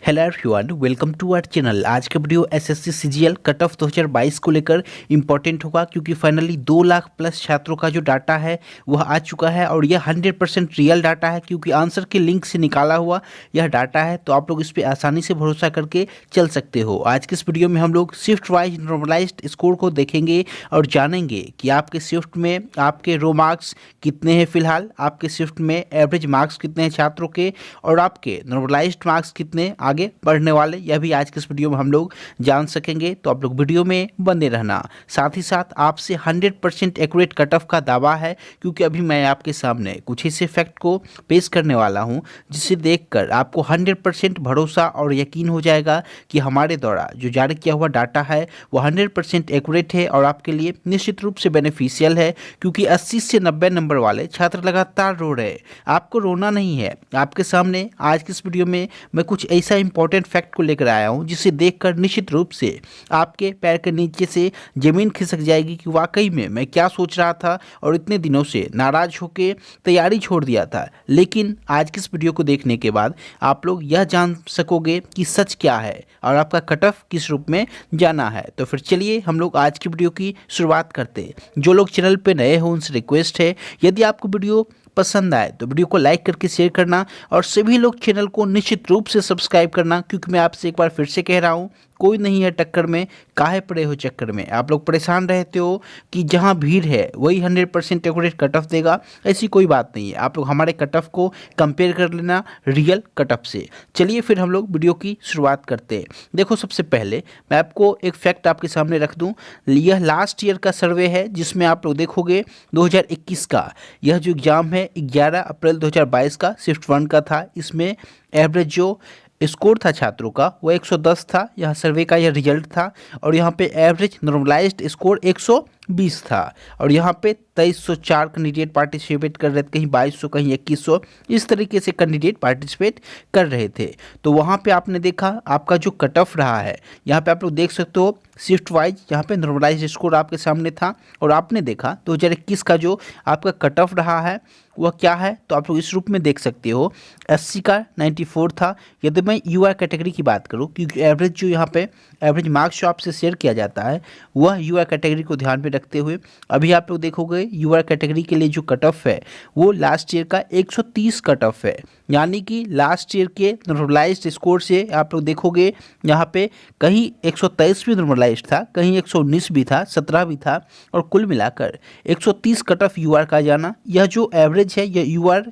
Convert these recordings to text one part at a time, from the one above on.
Hello everyone, welcome to our channel. आज का video SSC CGL cut off 2022 को लेकर इंपॉर्टेंट होगा, क्योंकि फाइनली 2 लाख प्लस छात्रों का जो डाटा है वह आ चुका है और यह 100% रियल डाटा है, क्योंकि आंसर के लिंक से निकाला हुआ यह डाटा है। तो आप लोग इस पर आसानी से भरोसा करके चल सकते हो। आज के इस वीडियो में हम लोग शिफ्ट वाइज नॉर्मलाइज्ड स्कोर को देखेंगे और जानेंगे कि आपके शिफ्ट में आपके रो मार्क्स कितने हैं फिलहाल, आपके शिफ्ट में एवरेज मार्क्स कितने हैं छात्रों के, और आपके नॉर्मलाइज्ड मार्क्स कितने आगे बढ़ने वाले, यह भी आज के इस वीडियो में हम लोग जान सकेंगे। तो आप लोग वीडियो में बने रहना। साथ ही साथ आपसे 100% एक्यूरेट कट ऑफ का दावा है, क्योंकि अभी मैं आपके सामने कुछ ऐसे फैक्ट को पेश करने वाला हूं जिसे देखकर आपको 100% भरोसा और यकीन हो जाएगा कि हमारे द्वारा जो जारी किया हुआ डाटा है वो 100% एक्यूरेट है और आपके लिए निश्चित रूप से बेनिफिशियल है। क्योंकि 80 से 90 नंबर वाले छात्र लगातार रो रहे हैं, आपको रोना नहीं है। आपके सामने आज की इस वीडियो में मैं कुछ ऐसा इंपॉर्टेंट फैक्ट को लेकर आया हूं जिसे देखकर निश्चित रूप से आपके पैर के नीचे से जमीन खिसक जाएगी कि वाकई में मैं क्या सोच रहा था और इतने दिनों से नाराज होकर तैयारी छोड़ दिया था। लेकिन आज की इस वीडियो को देखने के बाद आप लोग यह जान सकोगे कि सच क्या है और आपका कट ऑफ किस रूप में जाना है। तो फिर चलिए हम लोग आज की वीडियो की शुरुआत करते हैं। जो लोग चैनल पे नए हो उनसे रिक्वेस्ट है, यदि आपको वीडियो पसंद आए तो वीडियो को लाइक करके शेयर करना और सभी लोग चैनल को निश्चित रूप से सब्सक्राइब करना, क्योंकि मैं आपसे एक बार फिर से कह रहा हूँ, कोई नहीं है टक्कर में, काहे पड़े हो चक्कर में। आप लोग परेशान रहते हो कि जहाँ भीड़ है वही 100% एक्यूरेट कट ऑफ देगा, ऐसी कोई बात नहीं है। आप लोग हमारे कट ऑफ को कंपेयर कर लेना रियल कट ऑफ से। चलिए फिर हम लोग वीडियो की शुरुआत करते हैं। देखो, सबसे पहले मैं आपको एक फैक्ट आपके सामने रख दूं। यह लास्ट ईयर का सर्वे है जिसमें आप लोग देखोगे 2021 का यह जो एग्ज़ाम है 11 अप्रैल 2022 का शिफ्ट 1 का था। इसमें एवरेज जो स्कोर था छात्रों का वो 110 था। यह सर्वे का यह रिजल्ट था और यहाँ पे एवरेज नॉर्मलाइज्ड स्कोर 120 था और यहाँ पे 2304 कैंडिडेट पार्टिसिपेट कर रहे थे, कहीं 2200 कहीं 2100, इस तरीके से कैंडिडेट पार्टिसिपेट कर रहे थे। तो वहाँ पे आपने देखा आपका जो कट ऑफ रहा है, यहाँ पे आप लोग देख सकते हो शिफ्ट वाइज यहाँ पे नॉर्मलाइज्ड स्कोर आपके सामने था और आपने देखा 2021 का जो आपका कट ऑफ रहा है वह क्या है। तो आप लोग इस रूप में देख सकते हो, 80 का 94 था। यदि मैं यूआर कैटेगरी की बात करूं, क्योंकि एवरेज जो यहाँ पे एवरेज मार्क्स जो आपसे शेयर किया जाता है वह यूआर कैटेगरी को ध्यान में रखते हुए अभी आप लोग देखोगे यूआर कैटेगरी के लिए जो कट ऑफ है वो लास्ट ईयर का 130 कट ऑफ है। यानी कि लास्ट ईयर के नॉर्मलाइज्ड स्कोर से आप लोग देखोगे यहाँ पे कहीं 123 भी नॉर्मलाइज्ड था, कहीं 119 भी था, 17 भी था, और कुल मिलाकर 130 कट ऑफ यूआर का जाना। यह जो एवरेज है यह यूआर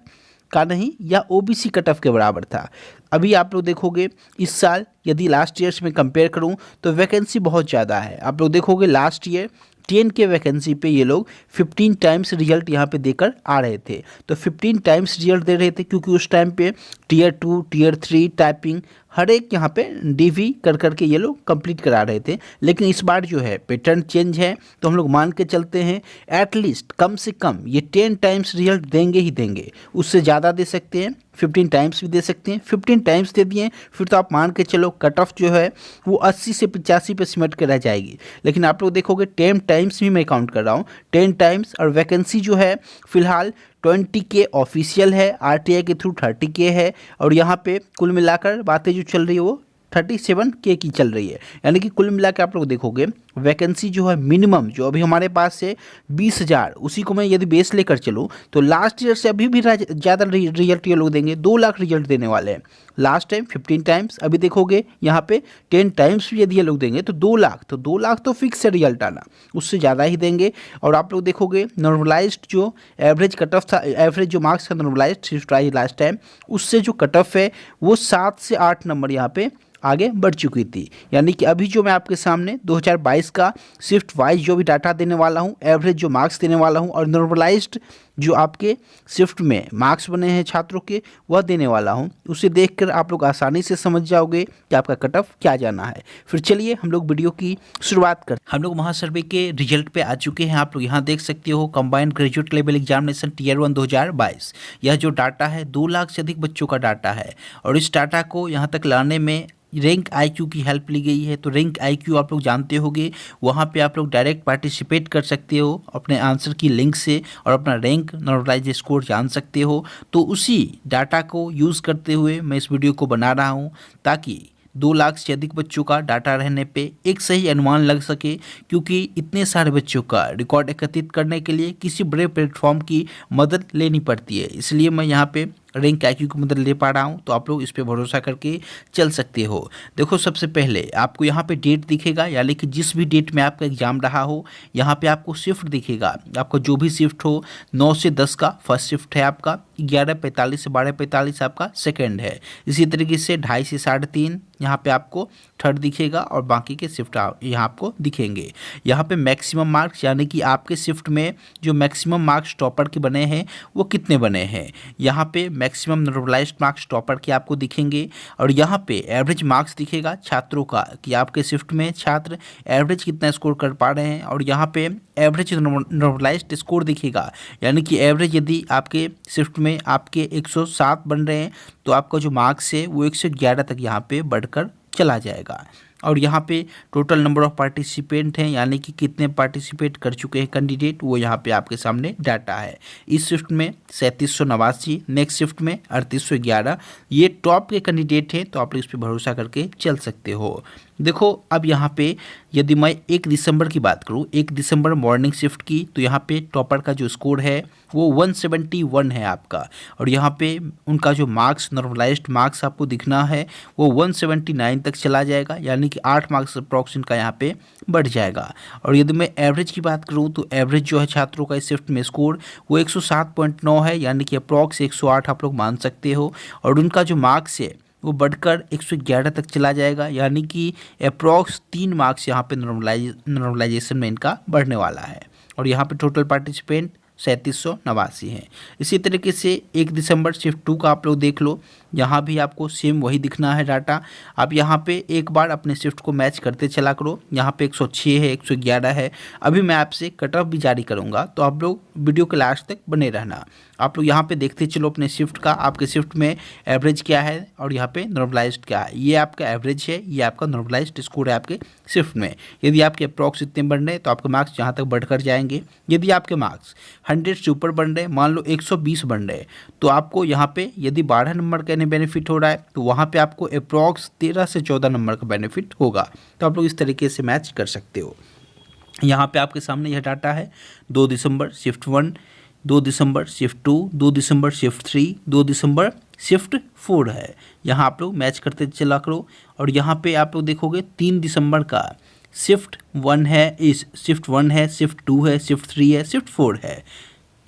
का नहीं, या ओबीसी कट ऑफ के बराबर था। अभी आप लोग देखोगे इस साल यदि लास्ट ईयर से मैं कंपेयर करूं तो वैकेंसी बहुत ज़्यादा है। आप लोग देखोगे लास्ट ईयर 10 के वैकेंसी पे ये लोग 15 टाइम्स रिजल्ट यहाँ पे देकर आ रहे थे। तो 15 टाइम्स रिजल्ट दे रहे थे, क्योंकि उस टाइम पे टियर 2 टियर 3 टाइपिंग हर एक यहाँ पे डीवी कर करके ये लोग कंप्लीट करा रहे थे। लेकिन इस बार जो है पैटर्न चेंज है, तो हम लोग मान के चलते हैं एटलीस्ट कम से कम ये 10 टाइम्स रिजल्ट देंगे ही देंगे। उससे ज़्यादा दे सकते हैं, 15 टाइम्स भी दे सकते हैं। 15 टाइम्स दे दिए फिर तो आप मान के चलो कट ऑफ जो है वो 80 से 85 पे सिमट के रह जाएगी। लेकिन आप लोग देखोगे 10 टाइम्स भी मैं काउंट कर रहा हूँ, 10 टाइम्स, और वैकेंसी जो है फिलहाल 20K ऑफिशियल है, आरटीआई के थ्रू 30K है, और यहाँ पे कुल मिलाकर बातें जो चल रही है वो 37K की चल रही है। यानी कि कुल मिला के आप लोग देखोगे वैकेंसी जो है मिनिमम जो अभी हमारे पास है 20,000, उसी को मैं यदि बेस लेकर चलूँ तो लास्ट ईयर से अभी भी ज़्यादा रिजल्ट ये लोग देंगे। 2 लाख रिजल्ट देने वाले हैं। लास्ट टाइम 15 टाइम्स, अभी देखोगे यहाँ पे 10 टाइम्स भी यदि ये लोग देंगे तो 2 लाख, तो 2 लाख तो फिक्स है रिजल्ट आना, उससे ज़्यादा ही देंगे। और आप लोग देखोगे नॉर्मलाइज्ड जो एवरेज कट ऑफ था, एवरेज जो मार्क्स था नॉर्मलाइज्ड लास्ट टाइम, उससे जो कट ऑफ है वो 7 से 8 नंबर यहाँ पे आगे बढ़ चुकी थी। यानी कि अभी जो मैं आपके सामने 2022 का शिफ्ट वाइज जो भी डाटा देने वाला हूँ, एवरेज जो मार्क्स देने वाला हूँ, और नॉर्मलाइज्ड जो आपके शिफ्ट में मार्क्स बने हैं छात्रों के वह देने वाला हूं, उसे देखकर आप लोग आसानी से समझ जाओगे कि आपका कट ऑफ क्या जाना है। फिर चलिए हम लोग वीडियो की शुरुआत करते हैं। हम लोग महासर्वे के रिजल्ट पे आ चुके हैं। आप लोग यहाँ देख सकते हो combined graduate level examination tier 1 2022। यह जो डाटा है 2 लाख से अधिक बच्चों का डाटा है, और इस डाटा को यहाँ तक लाने में रैंक आईक्यू की हेल्प ली गई है। तो रैंक आईक्यू आप लोग जानते होंगे, वहाँ पे आप लोग डायरेक्ट पार्टिसिपेट कर सकते हो अपने आंसर की लिंक से और अपना रैंक रैंक नॉर्मलाइज स्कोर जान सकते हो। तो उसी डाटा को यूज़ करते हुए मैं इस वीडियो को बना रहा हूँ ताकि 2 लाख से अधिक बच्चों का डाटा रहने पे एक सही अनुमान लग सके, क्योंकि इतने सारे बच्चों का रिकॉर्ड एकत्रित करने के लिए किसी बड़े प्लेटफॉर्म की मदद लेनी पड़ती है। इसलिए मैं यहाँ पे रैंक IQ की मदद ले पा रहा हूँ, तो आप लोग इस पे भरोसा करके चल सकते हो। देखो सबसे पहले आपको यहाँ पे डेट दिखेगा, यानी कि जिस भी डेट में आपका एग्जाम रहा हो यहाँ पे आपको शिफ्ट दिखेगा। आपका जो भी शिफ्ट हो, 9 से 10 का फर्स्ट शिफ्ट है आपका, 11:45 से 12:45 आपका सेकंड है। इसी तरीके से 2:30 से 3:30 यहाँ पे आपको थर्ड दिखेगा और बाकी के शिफ्ट यहाँ आपको दिखेंगे। यहाँ पे मैक्सिमम मार्क्स, यानी कि आपके शिफ्ट में जो मैक्सिमम मार्क्स टॉपर के बने हैं वो कितने बने हैं। यहाँ पे मैक्सिमम नॉर्मलाइज्ड मार्क्स टॉपर के आपको दिखेंगे और यहाँ पे एवरेज मार्क्स दिखेगा छात्रों का कि आपके शिफ्ट में छात्र एवरेज कितना स्कोर कर पा रहे हैं। और यहाँ पे एवरेज नॉर्मलाइज्ड स्कोर दिखेगा, यानी कि एवरेज यदि आपके शिफ्ट में आपके 107 बन रहे हैं तो आपका जो मार्क्स है वो 111 तक यहाँ पे बढ़कर चला जाएगा। और यहाँ पे टोटल नंबर ऑफ पार्टिसिपेंट हैं, यानी कि कितने पार्टिसिपेट कर चुके हैं कैंडिडेट, वो यहाँ पे आपके सामने डाटा है। इस शिफ्ट में 3789, नेक्स्ट शिफ्ट में 3811। ये टॉप के कैंडिडेट हैं, तो आप लोग इस पर भरोसा करके चल सकते हो। देखो अब यहाँ पे यदि मैं 1 दिसंबर की बात करूँ, 1 दिसंबर मॉर्निंग शिफ्ट की, तो यहाँ पे टॉपर का जो स्कोर है वो 171 है आपका। और यहाँ पे उनका जो मार्क्स नॉर्मलाइज्ड मार्क्स आपको दिखना है वो 179 तक चला जाएगा, यानी कि 8 मार्क्स अप्रॉक्स इनका यहाँ पे बढ़ जाएगा। और यदि मैं एवरेज की बात करूँ तो एवरेज जो है छात्रों का इस शिफ्ट में स्कोर वो 107.9 है, यानी कि अप्रॉक्स 108 आप लोग मान सकते हो। और उनका जो मार्क्स है वो बढ़कर 111 तक चला जाएगा, यानी कि अप्रॉक्स 3 मार्क्स यहाँ पे नॉर्मलाइजेशन में इनका बढ़ने वाला है। और यहाँ पे टोटल पार्टिसिपेंट 3789 है। इसी तरीके से 1 दिसंबर शिफ्ट 2 का आप लोग देख लो, यहाँ भी आपको सेम वही दिखना है डाटा। आप यहाँ पे एक बार अपने शिफ्ट को मैच करते चला करो। यहाँ पे 106 है, 111 है। अभी मैं आपसे कट ऑफ भी जारी करूँगा, तो आप लोग वीडियो के लास्ट तक बने रहना। आप लोग यहाँ पे देखते चलो अपने शिफ्ट का, आपके शिफ्ट में एवरेज क्या है और यहाँ पे नॉर्मलाइज्ड क्या है। ये आपका एवरेज है, ये आपका नॉर्मलाइज्ड स्कोर है आपके शिफ्ट में। यदि आपके अप्रॉक्स इतने बढ़ रहे हैं तो आपके मार्क्स यहाँ तक बढ़कर जाएंगे। यदि आपके मार्क्स 100 से ऊपर बन रहे हैं, मान लो 120 बन रहे हैं, तो आपको यहाँ पे यदि 12 नंबर का बेनिफिट हो रहा है तो वहाँ पे आपको अप्रॉक्स 13 से 14 नंबर का बेनिफिट होगा। तो आप लोग इस तरीके से मैच कर सकते हो। यहाँ पे आपके सामने यह डाटा है 2 दिसंबर शिफ्ट 1, 2 दिसंबर शिफ्ट 2, 2 दिसंबर शिफ्ट 3, 2 दिसंबर शिफ्ट 4 है। यहाँ आप लोग मैच करते चला करो। और यहाँ पे आप लोग देखोगे 3 दिसंबर का शिफ्ट 1 है, इस शिफ्ट 1 है, शिफ्ट 2 है, शिफ्ट 3 है, शिफ्ट 4 है।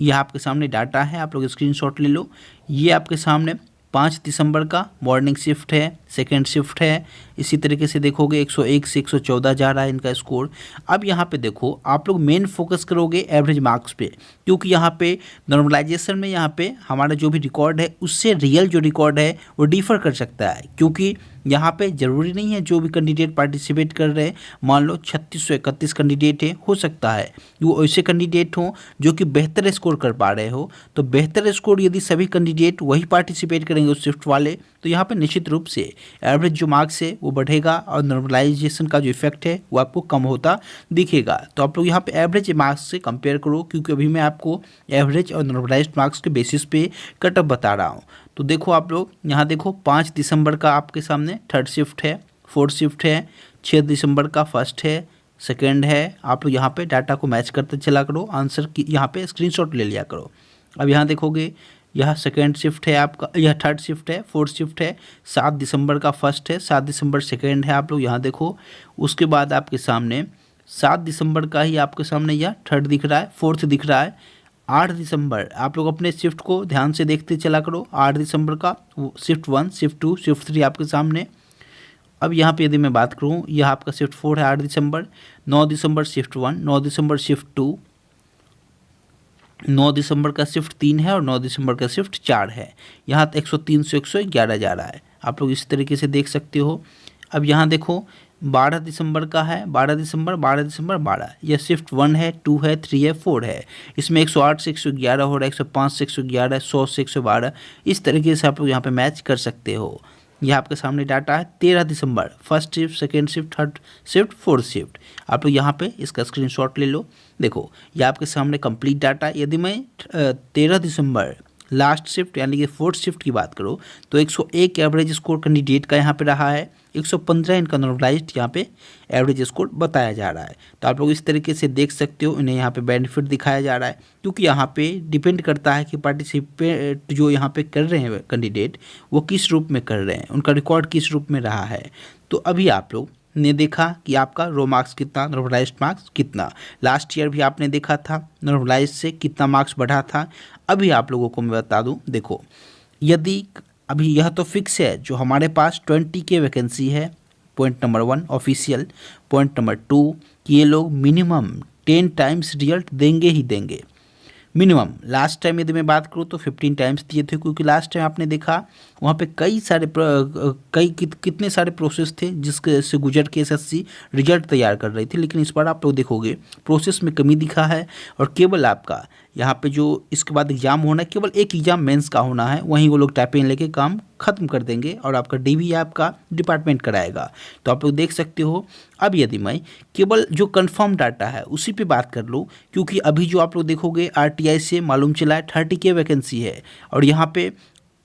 यह आपके सामने डाटा है, आप लोग स्क्रीनशॉट ले लो। ये आपके सामने 5 दिसंबर का मॉर्निंग शिफ्ट है, सेकेंड शिफ्ट है। इसी तरीके से देखोगे 101 से 114 जा रहा है इनका स्कोर। अब यहाँ पे देखो आप लोग मेन फोकस करोगे एवरेज मार्क्स पे, क्योंकि यहाँ पे नॉर्मलाइजेशन में यहाँ पे हमारा जो भी रिकॉर्ड है उससे रियल जो रिकॉर्ड है वो डिफर कर सकता है। क्योंकि यहाँ पे ज़रूरी नहीं है जो भी कैंडिडेट पार्टिसिपेट कर रहे हैं, मान लो 3631 कैंडिडेट है, हो सकता है वो ऐसे कैंडिडेट हों जो कि बेहतर स्कोर कर पा रहे हो। तो बेहतर स्कोर यदि सभी कैंडिडेट वही पार्टिसिपेट करेंगे उस शिफ्ट वाले, तो यहाँ पे निश्चित रूप से एवरेज जो मार्क्स है वो बढ़ेगा और नॉर्मलाइजेशन का जो इफेक्ट है वो आपको कम होता दिखेगा। तो आप लोग यहाँ पे एवरेज मार्क्स से कंपेयर करो, क्योंकि अभी मैं आपको एवरेज और नॉर्मलाइज्ड मार्क्स के बेसिस पे कट ऑफ बता रहा हूँ। तो देखो आप लोग यहाँ देखो 5 दिसंबर का आपके सामने थर्ड शिफ्ट है, फोर्थ शिफ्ट है, 6 दिसंबर का फर्स्ट है, सेकंड है। आप लोग यहाँ पे डाटा को मैच करते चला करो, आंसर की यहाँ पे स्क्रीनशॉट ले लिया करो। अब यहाँ देखोगे यह सेकंड शिफ्ट है आपका, यह थर्ड शिफ्ट है, फोर्थ शिफ्ट है, 7 दिसंबर का फर्स्ट है, 7 दिसंबर सेकेंड है। आप लोग यहाँ देखो, उसके बाद आपके सामने 7 दिसंबर का ही आपके सामने यह थर्ड दिख रहा है, फोर्थ दिख रहा है। 8 दिसंबर आप लोग अपने शिफ्ट को ध्यान से देखते चला करो। 8 दिसंबर का शिफ्ट 1, शिफ्ट 2, शिफ्ट 3 आपके सामने। अब यहाँ पे यदि मैं बात करूँ, यह आपका शिफ्ट 4 है 8 दिसंबर। 9 दिसंबर शिफ्ट 1, 9 दिसंबर शिफ्ट 2, 9 दिसंबर का शिफ्ट 3 है और 9 दिसंबर का शिफ्ट 4 है। यहाँ 103 से 111 जा रहा है, आप लोग इस तरीके से देख सकते हो। अब यहाँ देखो 12 दिसंबर का है, 12 दिसंबर 12, यह शिफ्ट 1 है, 2 है, 3 है, 4 है। इसमें 108 से 111 हो रहा है, 105 से 111, 100 से 112। इस तरीके से आप लोग यहाँ पे मैच कर सकते हो। ये आपके सामने डाटा है 13 दिसंबर, first shift, second shift, third shift, fourth shift. आप लोग यहाँ पे इसका स्क्रीनशॉट ले लो। देखो ये आपके सामने कंप्लीट डाटा। यदि मैं 13 दिसंबर लास्ट शिफ्ट यानी कि फोर्थ शिफ्ट की बात करो तो 101 एवरेज स्कोर कैंडिडेट का यहाँ पे रहा है, 115 इनका नॉर्मलाइज्ड यहाँ पे एवरेज स्कोर बताया जा रहा है। तो आप लोग इस तरीके से देख सकते हो, इन्हें यहाँ पे बेनिफिट दिखाया जा रहा है, क्योंकि यहाँ पे डिपेंड करता है कि पार्टिसिपेट जो यहाँ पे कर रहे हैं कैंडिडेट वो किस रूप में कर रहे हैं, उनका रिकॉर्ड किस रूप में रहा है। तो अभी आप लोग ने देखा कि आपका रो मार्क्स कितना, नॉर्मलाइज्ड मार्क्स कितना। लास्ट ईयर भी आपने देखा था नॉर्मलाइज्ड से कितना मार्क्स बढ़ा था। अभी आप लोगों को मैं बता दूं, देखो यदि अभी यह तो फिक्स है जो हमारे पास 20 के वैकेंसी है, point number 1 official. Point number 2 कि ये लोग मिनिमम 10 टाइम्स रिजल्ट देंगे ही देंगे मिनिमम। लास्ट टाइम यदि मैं बात करूँ तो 15 टाइम्स दिए थे, क्योंकि लास्ट टाइम आपने देखा वहाँ पे कितने सारे प्रोसेस थे जिसके से गुजर के एसएससी रिजल्ट तैयार कर रही थी। लेकिन इस बार आप लोग देखोगे प्रोसेस में कमी दिखा है, और केवल आपका यहाँ पे जो इसके बाद एग्जाम होना है, केवल एक एग्जाम मेंस का होना है, वहीं वो लोग टाइपिंग लेके काम खत्म कर देंगे और आपका डीवी आपका डिपार्टमेंट कराएगा। तो आप लोग देख सकते हो। अब यदि मैं केवल जो कंफर्म डाटा है उसी पे बात कर लूँ, क्योंकि अभी जो आप लोग देखोगे आरटीआई से मालूम चला है 30 के वैकेंसी है, और यहाँ पे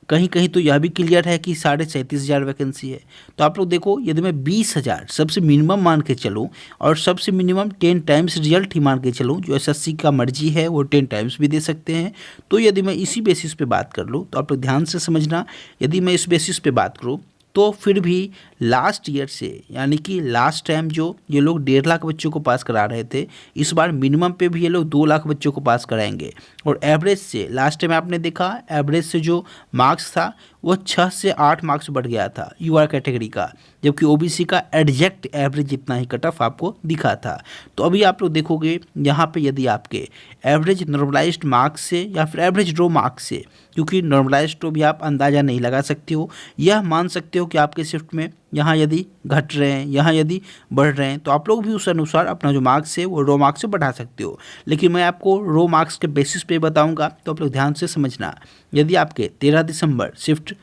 कहीं कहीं तो यह भी क्लियर है कि 37,500 वैकेंसी है। तो आप लोग देखो, यदि मैं 20,000 सबसे मिनिमम मान के चलूँ और सबसे मिनिमम 10 टाइम्स रिजल्ट ही मान के चलूँ, जो एसएससी का मर्जी है वो 10 टाइम्स भी दे सकते हैं। तो यदि मैं इसी बेसिस पे बात कर लूँ तो आप लोग ध्यान से समझना, यदि मैं इस बेसिस पे बात करूँ तो फिर भी लास्ट ईयर से, यानी कि लास्ट टाइम जो ये लोग 1.5 लाख बच्चों को पास करा रहे थे, इस बार मिनिमम पे भी ये लोग 2 लाख बच्चों को पास कराएंगे। और एवरेज से लास्ट टाइम आपने देखा एवरेज से जो मार्क्स था वो 6 से 8 मार्क्स बढ़ गया था यूआर कैटेगरी का, जबकि ओबीसी का एग्जैक्ट एवरेज जितना ही कट ऑफ आपको दिखा था। तो अभी आप लोग देखोगे यहाँ पे यदि आपके एवरेज नॉर्मलाइज्ड मार्क्स से या फिर एवरेज रो मार्क्स से, क्योंकि नॉर्मलाइज्ड तो भी आप अंदाज़ा नहीं लगा सकते हो, यह मान सकते हो कि आपके शिफ्ट में यहाँ यदि घट रहे हैं, यहाँ यदि बढ़ रहे हैं, तो आप लोग भी उस अनुसार अपना जो मार्क्स है वो रो मार्क्स से बढ़ा सकते हो। लेकिन मैं आपको रो मार्क्स के बेसिस पे बताऊंगा, तो आप लोग ध्यान से समझना। यदि आपके 13 दिसंबर शिफ्ट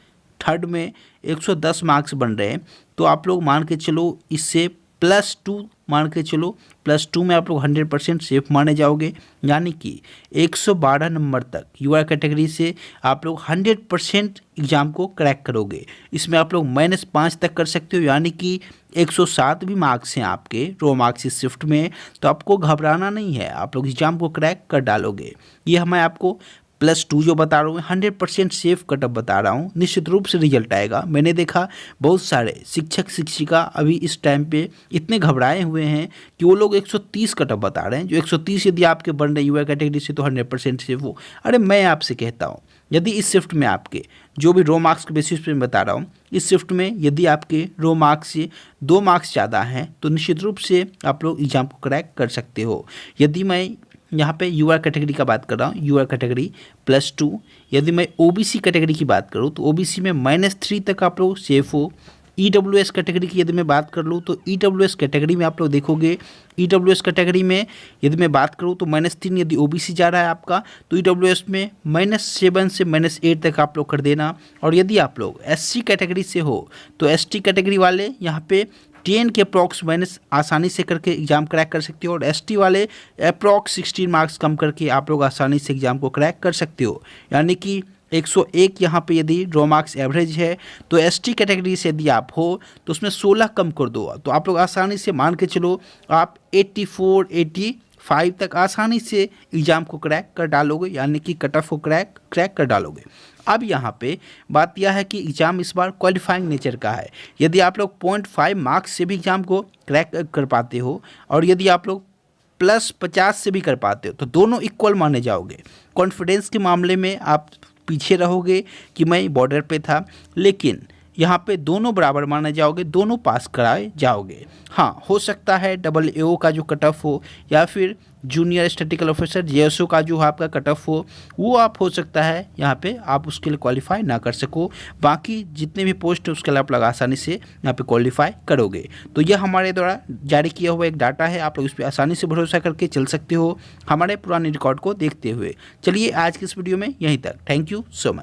थर्ड में 110 मार्क्स बन रहे हैं, तो आप लोग मान के चलो इससे +2 मान के चलो, +2 में आप लोग 100% सेफ माने जाओगे, यानी कि 112 नंबर तक यूआर कैटेगरी से आप लोग 100% एग्ज़ाम को क्रैक करोगे। इसमें आप लोग -5 तक कर सकते हो, यानी कि 107 भी मार्क्स हैं आपके रो मार्क्स इस शिफ्ट में, तो आपको घबराना नहीं है, आप लोग एग्ज़ाम को क्रैक कर डालोगे। ये मैं आपको +2 जो बता रहा हूँ 100% सेफ कटअप बता रहा हूँ, निश्चित रूप से रिजल्ट आएगा। मैंने देखा बहुत सारे शिक्षक शिक्षिका अभी इस टाइम पे इतने घबराए हुए हैं कि वो लोग 130 कटअप बता रहे हैं। जो 130 यदि आपके बन रहे यूआर कैटेगरी से तो 100% सेफ हो। अरे मैं आपसे कहता हूँ, यदि इस शिफ्ट में आपके जो भी रो मार्क्स के बेसिस पे मैं बता रहा हूँ, इस शिफ्ट में यदि आपके रो मार्क्स से 2 मार्क्स ज़्यादा हैं तो निश्चित रूप से आप लोग एग्जाम को क्रैक कर सकते हो। यदि मैं यहाँ पे यूआर कैटेगरी का बात कर रहा हूँ, यूआर कैटेगरी +2। यदि मैं ओबीसी कैटेगरी की बात करूँ तो ओबीसी में -3 तक आप लोग सेफ हो। ईडब्ल्यूएस कैटेगरी की यदि मैं बात कर लूँ तो ईडब्ल्यूएस कैटेगरी में आप लोग देखोगे, ईडब्ल्यूएस कैटेगरी में यदि मैं बात करूँ तो -3 यदि ओबीसी जा रहा है आपका, तो ईडब्ल्यूएस में -7 से -8 तक आप लोग कर देना। और यदि आप लोग एससी कैटेगरी से हो तो एसटी कैटेगरी वाले यहाँ पे 10 के अप्रॉक्स माइनस आसानी से करके एग्जाम क्रैक कर सकते हो, और एसटी वाले अप्रॉक्स 16 मार्क्स कम करके आप लोग आसानी से एग्जाम को क्रैक कर सकते हो। यानी कि 101 यहाँ पे यदि रो मार्क्स एवरेज है तो एसटी कैटेगरी से यदि आप हो तो उसमें 16 कम कर दो, तो आप लोग आसानी से मान के चलो आप 84 85 तक आसानी से एग्ज़ाम को क्रैक कर डालोगे, यानी कि कट ऑफ को क्रैक कर डालोगे। अब यहाँ पे बात यह है कि एग्ज़ाम इस बार क्वालिफाइंग नेचर का है। यदि आप लोग 0.5 मार्क्स से भी एग्ज़ाम को क्रैक कर पाते हो और यदि आप लोग +50 से भी कर पाते हो तो दोनों इक्वल माने जाओगे। कॉन्फिडेंस के मामले में आप पीछे रहोगे कि मैं बॉर्डर पे था, लेकिन यहाँ पे दोनों बराबर माने जाओगे, दोनों पास कराए जाओगे। हाँ, हो सकता है AAO का जो कट ऑफ हो या फिर जूनियर स्टैटिस्टिकल ऑफिसर JSO का जो आपका कट ऑफ हो, वो आप हो सकता है यहाँ पे आप उसके लिए क्वालिफाई ना कर सको। बाकी जितने भी पोस्ट है उसके लिए आप लोग आसानी से यहाँ पे क्वालिफाई करोगे। तो यह हमारे द्वारा जारी किया हुआ एक डाटा है, आप लोग इस पर आसानी से भरोसा करके चल सकते हो हमारे पुराने रिकॉर्ड को देखते हुए। चलिए आज की इस वीडियो में यहीं तक। Thank you so much.